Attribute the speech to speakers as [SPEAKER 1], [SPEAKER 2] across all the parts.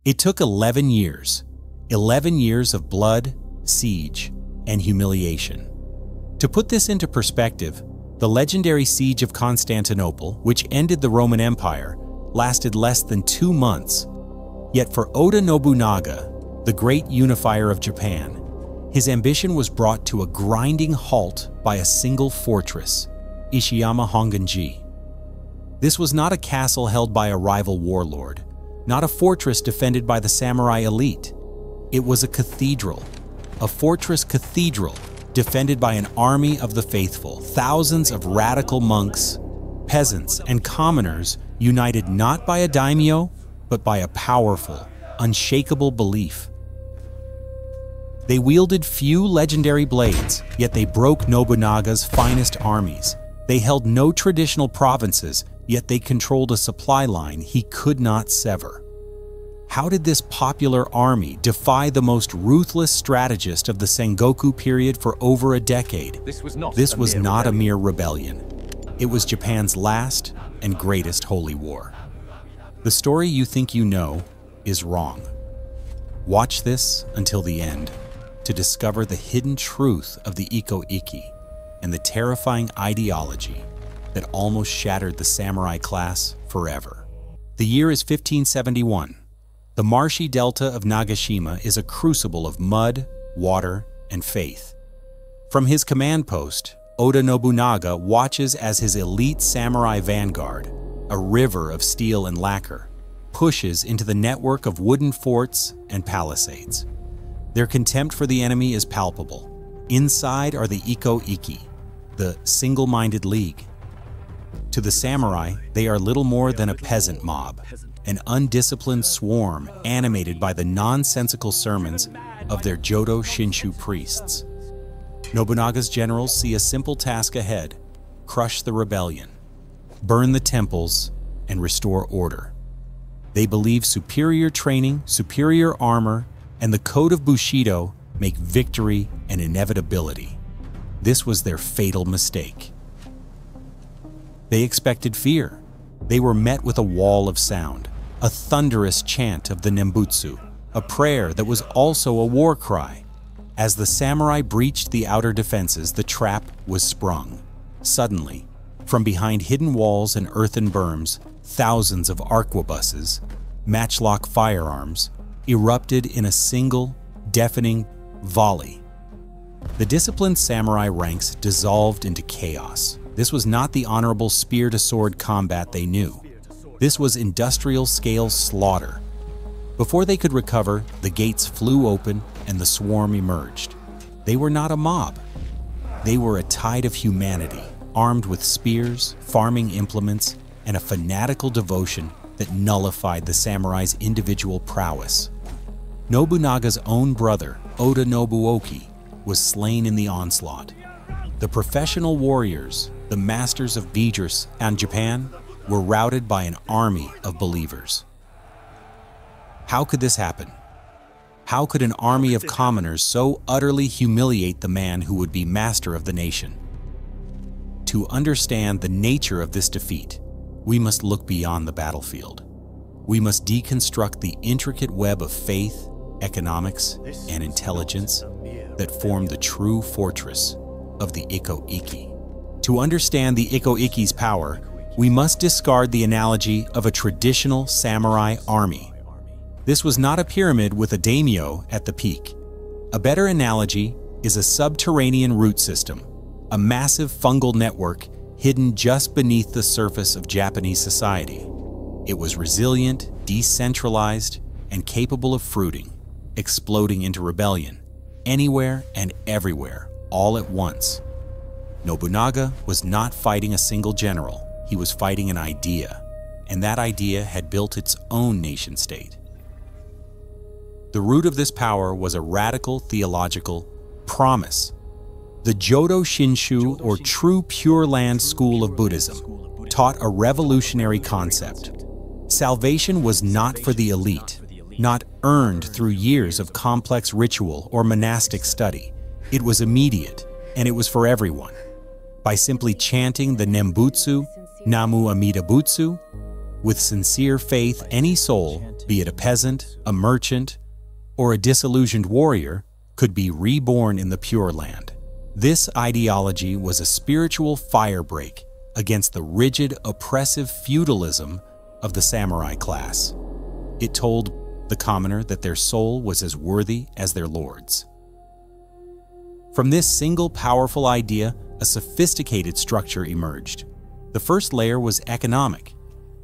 [SPEAKER 1] It took 11 years. 11 years of blood, siege, and humiliation. To put this into perspective, the legendary Siege of Constantinople, which ended the Roman Empire, lasted less than 2 months. Yet for Oda Nobunaga, the great unifier of Japan, his ambition was brought to a grinding halt by a single fortress, Ishiyama Hongan-ji. This was not a castle held by a rival warlord, not a fortress defended by the samurai elite. It was a cathedral, a fortress cathedral defended by an army of the faithful, thousands of radical monks, peasants, and commoners united not by a daimyo, but by a powerful, unshakable belief. They wielded few legendary blades, yet they broke Nobunaga's finest armies. They held no traditional provinces, yet they controlled a supply line he could not sever. How did this popular army defy the most ruthless strategist of the Sengoku period for over a decade? This was not a mere rebellion. It was Japan's last and greatest holy war. The story you think you know is wrong. Watch this until the end to discover the hidden truth of the Ikkō-ikki and the terrifying ideology that almost shattered the samurai class forever. The year is 1571. The marshy delta of Nagashima is a crucible of mud, water, and faith. From his command post, Oda Nobunaga watches as his elite samurai vanguard, a river of steel and lacquer, pushes into the network of wooden forts and palisades. Their contempt for the enemy is palpable. Inside are the Ikkō-ikki, the single-minded league. To the samurai, they are little more than a peasant mob, an undisciplined swarm animated by the nonsensical sermons of their Jodo Shinshu priests. Nobunaga's generals see a simple task ahead: crush the rebellion, burn the temples, and restore order. They believe superior training, superior armor, and the code of Bushido make victory an inevitability. This was their fatal mistake. They expected fear. They were met with a wall of sound, a thunderous chant of the Nembutsu, a prayer that was also a war cry. As the samurai breached the outer defenses, the trap was sprung. Suddenly, from behind hidden walls and earthen berms, thousands of arquebuses, matchlock firearms, erupted in a single, deafening volley. The disciplined samurai ranks dissolved into chaos. This was not the honorable spear-to-sword combat they knew. This was industrial-scale slaughter. Before they could recover, the gates flew open and the swarm emerged. They were not a mob. They were a tide of humanity, armed with spears, farming implements, and a fanatical devotion that nullified the samurai's individual prowess. Nobunaga's own brother, Oda Nobunaga, was slain in the onslaught. The professional warriors, the masters of Bijus and Japan, were routed by an army of believers. How could this happen? How could an army of commoners so utterly humiliate the man who would be master of the nation? To understand the nature of this defeat, we must look beyond the battlefield. We must deconstruct the intricate web of faith, economics, and intelligence that formed the true fortress of the Ikkō-ikki. To understand the Ikkō-ikki's power, we must discard the analogy of a traditional samurai army. This was not a pyramid with a daimyo at the peak. A better analogy is a subterranean root system, a massive fungal network hidden just beneath the surface of Japanese society. It was resilient, decentralized, and capable of fruiting, exploding into rebellion, anywhere and everywhere, all at once. Nobunaga was not fighting a single general. He was fighting an idea, and that idea had built its own nation-state. The root of this power was a radical theological promise. The Jodo Shinshu, or True Pure Land school of Buddhism, taught a revolutionary concept. Salvation was not for the elite, not earned through years of complex ritual or monastic study. It was immediate, and it was for everyone. By simply chanting the Nembutsu, Namu Amida Butsu, With sincere faith, any soul, be it a peasant, a merchant, or a disillusioned warrior, could be reborn in the Pure Land. This ideology was a spiritual firebreak against the rigid, oppressive feudalism of the samurai class. It told the commoner that their soul was as worthy as their lord's. From this single powerful idea, a sophisticated structure emerged. The first layer was economic.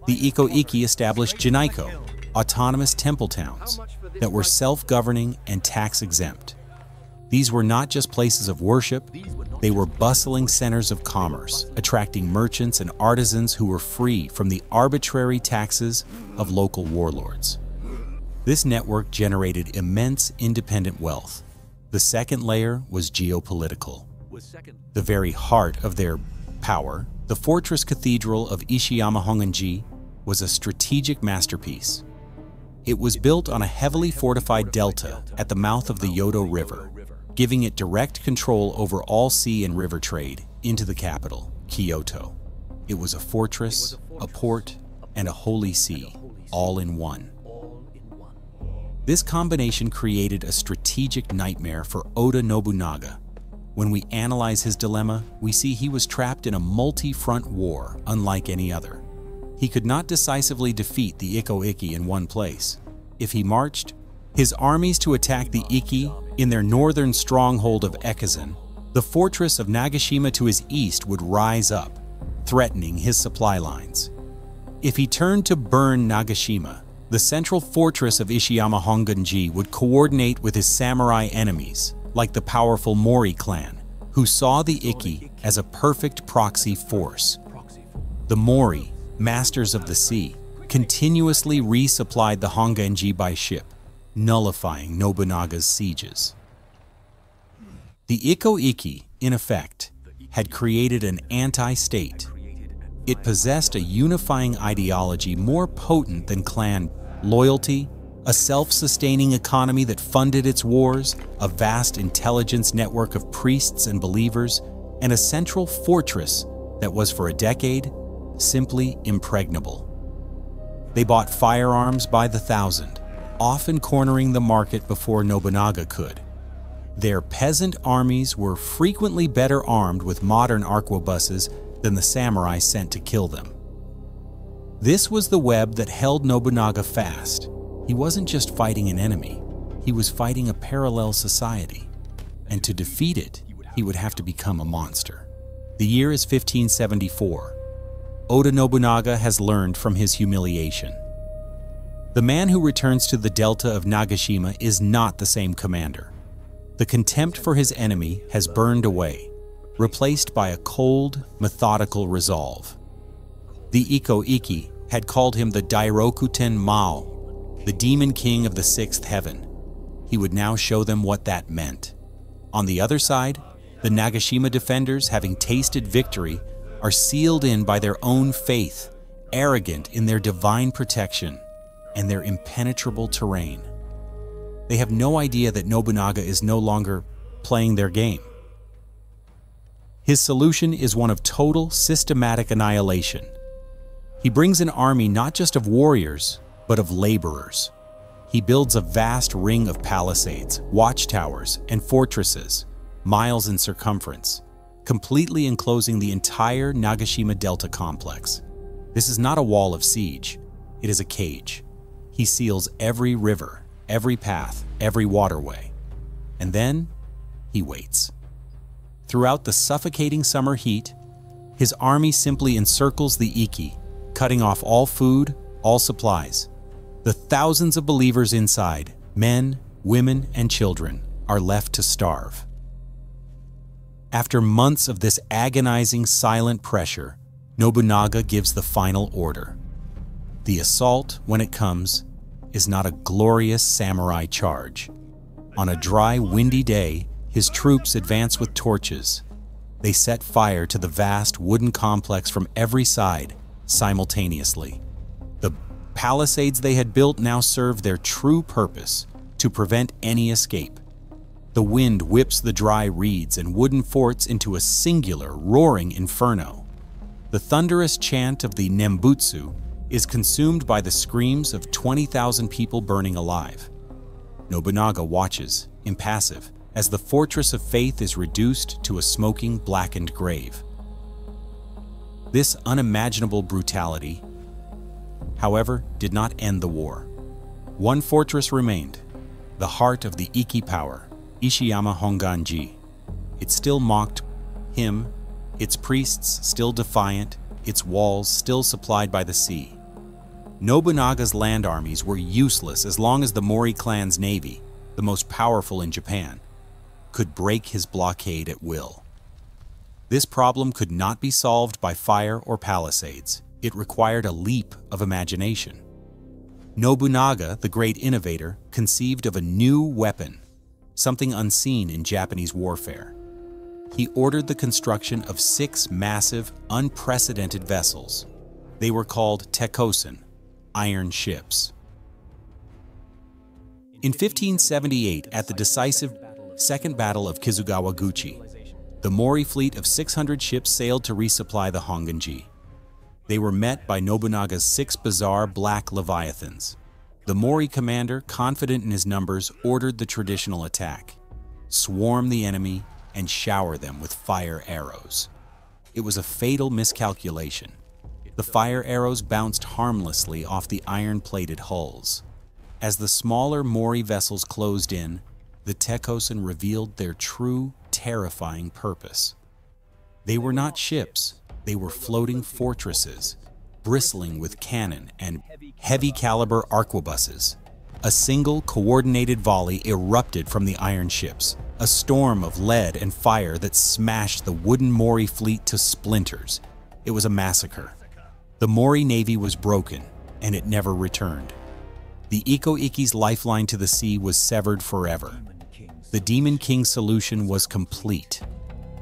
[SPEAKER 1] The Ikkō-ikki established jiniko, autonomous temple towns, that were self-governing and tax-exempt. These were not just places of worship, they were bustling centers of commerce, attracting merchants and artisans who were free from the arbitrary taxes of local warlords. This network generated immense independent wealth. The second layer was geopolitical. The very heart of their power, the fortress cathedral of Ishiyama Hongan-ji, was a strategic masterpiece. It was built on a heavily fortified delta at the mouth of the Yodo River, giving it direct control over all sea and river trade into the capital, Kyoto. It was a fortress, a port, and a holy see, all in one. This combination created a strategic nightmare for Oda Nobunaga. When we analyze his dilemma, we see he was trapped in a multi-front war unlike any other. He could not decisively defeat the Ikkō-ikki in one place. If he marched his armies to attack the Ikki in their northern stronghold of Tekkōsen, the fortress of Nagashima to his east would rise up, threatening his supply lines. If he turned to burn Nagashima, the central fortress of Ishiyama Hongan-ji would coordinate with his samurai enemies, like the powerful Mori clan, who saw the Ikki as a perfect proxy force. The Mori, masters of the sea, continuously resupplied the Hongan-ji by ship, nullifying Nobunaga's sieges. The Ikkō-ikki, in effect, had created an anti-state. It possessed a unifying ideology more potent than clan loyalty, a self-sustaining economy that funded its wars, a vast intelligence network of priests and believers, and a central fortress that was for a decade simply impregnable. They bought firearms by the thousand, often cornering the market before Nobunaga could. Their peasant armies were frequently better armed with modern arquebuses than the samurai sent to kill them. This was the web that held Nobunaga fast. He wasn't just fighting an enemy, he was fighting a parallel society. And to defeat it, he would have to become a monster. The year is 1574. Oda Nobunaga has learned from his humiliation. The man who returns to the delta of Nagashima is not the same commander. The contempt for his enemy has burned away, replaced by a cold, methodical resolve. The Ikkō-ikki had called him the Dairokuten Mao, the demon king of the sixth heaven. He would now show them what that meant. On the other side, the Nagashima defenders, having tasted victory, are sealed in by their own faith, arrogant in their divine protection and their impenetrable terrain. They have no idea that Nobunaga is no longer playing their game. His solution is one of total, systematic annihilation. He brings an army not just of warriors, but of laborers. He builds a vast ring of palisades, watchtowers, and fortresses, miles in circumference, completely enclosing the entire Nagashima Delta complex. This is not a wall of siege, it is a cage. He seals every river, every path, every waterway. And then, he waits. Throughout the suffocating summer heat, his army simply encircles the Ikki, cutting off all food, all supplies. The thousands of believers inside, men, women, and children, are left to starve. After months of this agonizing silent pressure, Nobunaga gives the final order. The assault, when it comes, is not a glorious samurai charge. On a dry, windy day, his troops advance with torches. They set fire to the vast wooden complex from every side, simultaneously. The palisades they had built now serve their true purpose, to prevent any escape. The wind whips the dry reeds and wooden forts into a singular, roaring inferno. The thunderous chant of the Nembutsu is consumed by the screams of 20,000 people burning alive. Nobunaga watches, impassive, as the fortress of faith is reduced to a smoking, blackened grave. This unimaginable brutality, however, did not end the war. One fortress remained, the heart of the Ikki power, Ishiyama Hongan-ji. It still mocked him, its priests still defiant, its walls still supplied by the sea. Nobunaga's land armies were useless as long as the Mori clan's navy, the most powerful in Japan, could break his blockade at will. This problem could not be solved by fire or palisades. It required a leap of imagination. Nobunaga, the great innovator, conceived of a new weapon, something unseen in Japanese warfare. He ordered the construction of 6 massive, unprecedented vessels. They were called Tekkōsen, iron ships. In 1578, at the decisive Second Battle of Kizugawa-guchi, the Mori fleet of 600 ships sailed to resupply the Hongan-ji. They were met by Nobunaga's 6 bizarre black leviathans. The Mori commander, confident in his numbers, ordered the traditional attack: swarm the enemy and shower them with fire arrows. It was a fatal miscalculation. The fire arrows bounced harmlessly off the iron-plated hulls. As the smaller Mori vessels closed in, the Tekkōsen revealed their true, terrifying purpose. They were not ships, they were floating fortresses, bristling with cannon and heavy-caliber arquebuses. A single, coordinated volley erupted from the iron ships, a storm of lead and fire that smashed the wooden Mori fleet to splinters. It was a massacre. The Mori navy was broken, and it never returned. The Ikkō-ikki's lifeline to the sea was severed forever. The Demon King's solution was complete.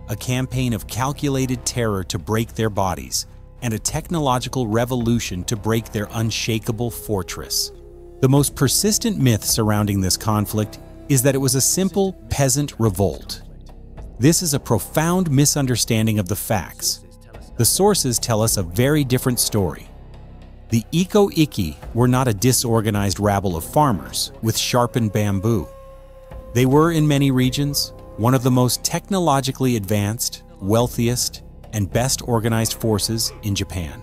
[SPEAKER 1] A campaign of calculated terror to break their bodies, and a technological revolution to break their unshakable fortress. The most persistent myth surrounding this conflict is that it was a simple peasant revolt. This is a profound misunderstanding of the facts. The sources tell us a very different story. The Ikkō-ikki were not a disorganized rabble of farmers with sharpened bamboo. They were, in many regions, one of the most technologically advanced, wealthiest, and best organized forces in Japan.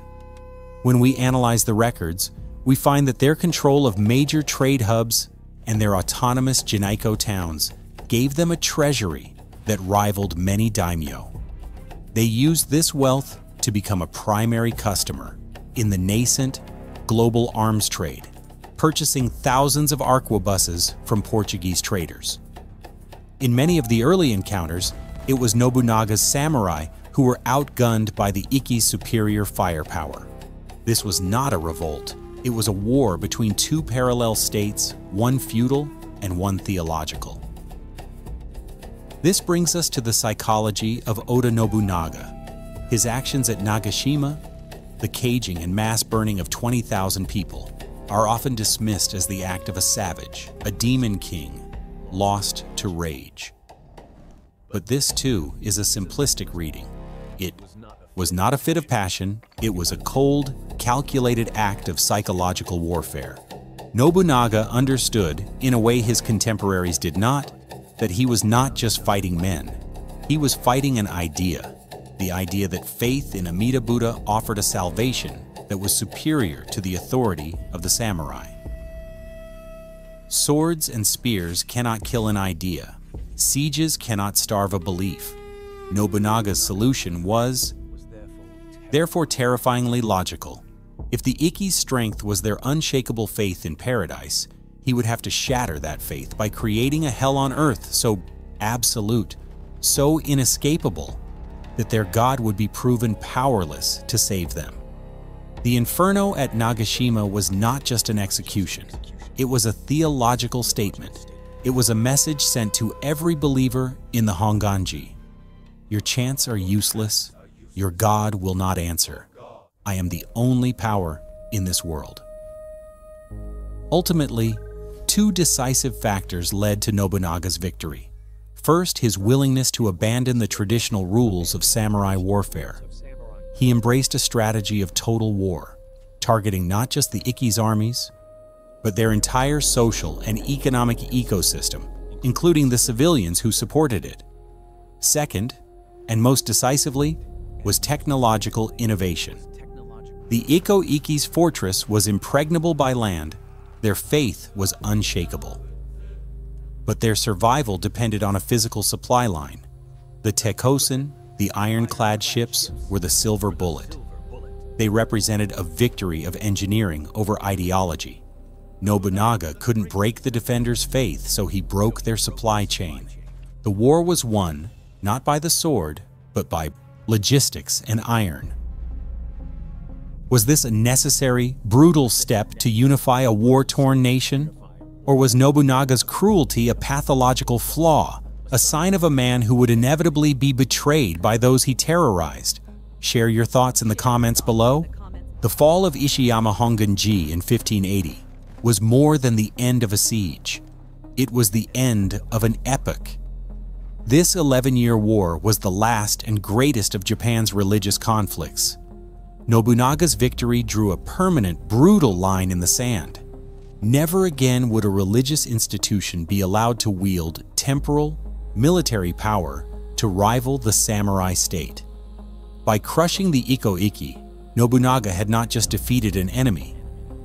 [SPEAKER 1] When we analyze the records, we find that their control of major trade hubs and their autonomous Jinaiko towns gave them a treasury that rivaled many daimyo. They used this wealth to become a primary customer in the nascent global arms trade, purchasing thousands of arquebuses from Portuguese traders. In many of the early encounters, it was Nobunaga's samurai who were outgunned by the Ikki's superior firepower. This was not a revolt. It was a war between 2 parallel states, one feudal and one theological. This brings us to the psychology of Oda Nobunaga. His actions at Nagashima, the caging and mass burning of 20,000 people, are often dismissed as the act of a savage, a demon king, lost to rage. But this too is a simplistic reading. It was not a fit of passion, it was a cold, calculated act of psychological warfare. Nobunaga understood, in a way his contemporaries did not, that he was not just fighting men. He was fighting an idea, the idea that faith in Amida Buddha offered a salvation that was superior to the authority of the samurai. Swords and spears cannot kill an idea. Sieges cannot starve a belief. Nobunaga's solution was, therefore, terrifyingly logical. If the Ikki's strength was their unshakable faith in paradise, he would have to shatter that faith by creating a hell on earth so absolute, so inescapable, that their god would be proven powerless to save them. The inferno at Nagashima was not just an execution. It was a theological statement. It was a message sent to every believer in the Hongan-ji. Your chants are useless. Your God will not answer. I am the only power in this world. Ultimately, 2 decisive factors led to Nobunaga's victory. First, his willingness to abandon the traditional rules of samurai warfare. He embraced a strategy of total war. targeting not just the Ikki's armies, but their entire social and economic ecosystem, including the civilians who supported it. Second, and most decisively, was technological innovation. The Ikkō-ikki's fortress was impregnable by land, their faith was unshakable. But their survival depended on a physical supply line. The Tekkōsen, the ironclad ships, were the silver bullet. They represented a victory of engineering over ideology. Nobunaga couldn't break the defenders' faith, so he broke their supply chain. The war was won, not by the sword, but by logistics and iron. Was this a necessary, brutal step to unify a war-torn nation? Or was Nobunaga's cruelty a pathological flaw, a sign of a man who would inevitably be betrayed by those he terrorized? Share your thoughts in the comments below. The fall of Ishiyama Hongan-ji in 1580 was more than the end of a siege. It was the end of an epoch. This 11-year war was the last and greatest of Japan's religious conflicts. Nobunaga's victory drew a permanent, brutal line in the sand. Never again would a religious institution be allowed to wield temporal, military power to rival the samurai state. By crushing the Ikkō-ikki, Nobunaga had not just defeated an enemy,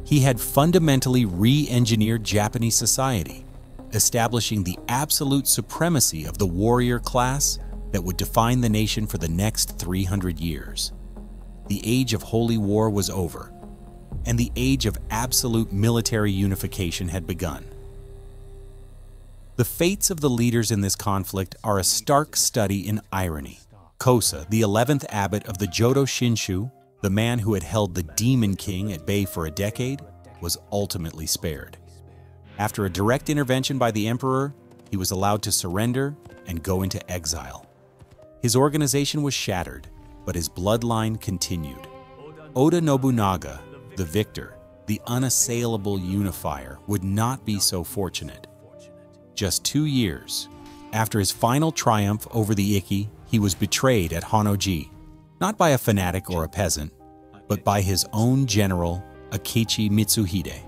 [SPEAKER 1] he had fundamentally re-engineered Japanese society, establishing the absolute supremacy of the warrior class that would define the nation for the next 300 years. The age of holy war was over, and the age of absolute military unification had begun. The fates of the leaders in this conflict are a stark study in irony. Kosa, the 11th abbot of the Jodo Shinshu, the man who had held the Demon King at bay for a decade, was ultimately spared. After a direct intervention by the emperor, he was allowed to surrender and go into exile. His organization was shattered, but his bloodline continued. Oda Nobunaga, the victor, the unassailable unifier, would not be so fortunate. Just 2 years after his final triumph over the Ikki, he was betrayed at Honnoji, not by a fanatic or a peasant, but by his own general, Akechi Mitsuhide.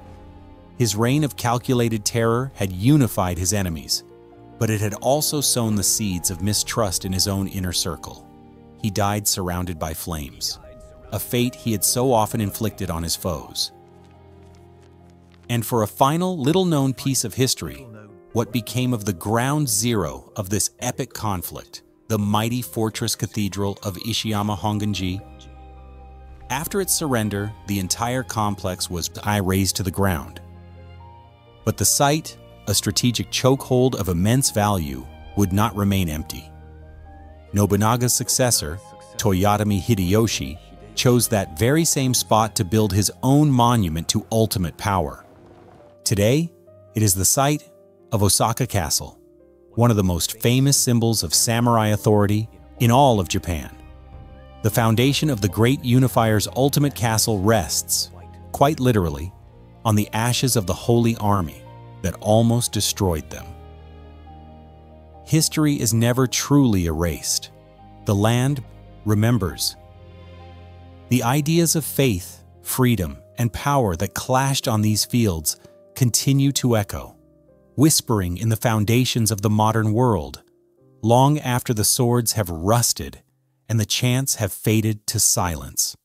[SPEAKER 1] His reign of calculated terror had unified his enemies, but it had also sown the seeds of mistrust in his own inner circle. He died surrounded by flames, a fate he had so often inflicted on his foes. And for a final, little-known piece of history, what became of the ground zero of this epic conflict, the mighty fortress cathedral of Ishiyama Hongan-ji? After its surrender, the entire complex was razed to the ground. But the site, a strategic chokehold of immense value, would not remain empty. Nobunaga's successor, Toyotomi Hideyoshi, chose that very same spot to build his own monument to ultimate power. Today, it is the site of Osaka Castle, one of the most famous symbols of samurai authority in all of Japan. The foundation of the great unifier's ultimate castle rests, quite literally, on the ashes of the Holy Army that almost destroyed them. History is never truly erased. The land remembers. The ideas of faith, freedom, and power that clashed on these fields continue to echo, whispering in the foundations of the modern world, long after the swords have rusted and the chants have faded to silence.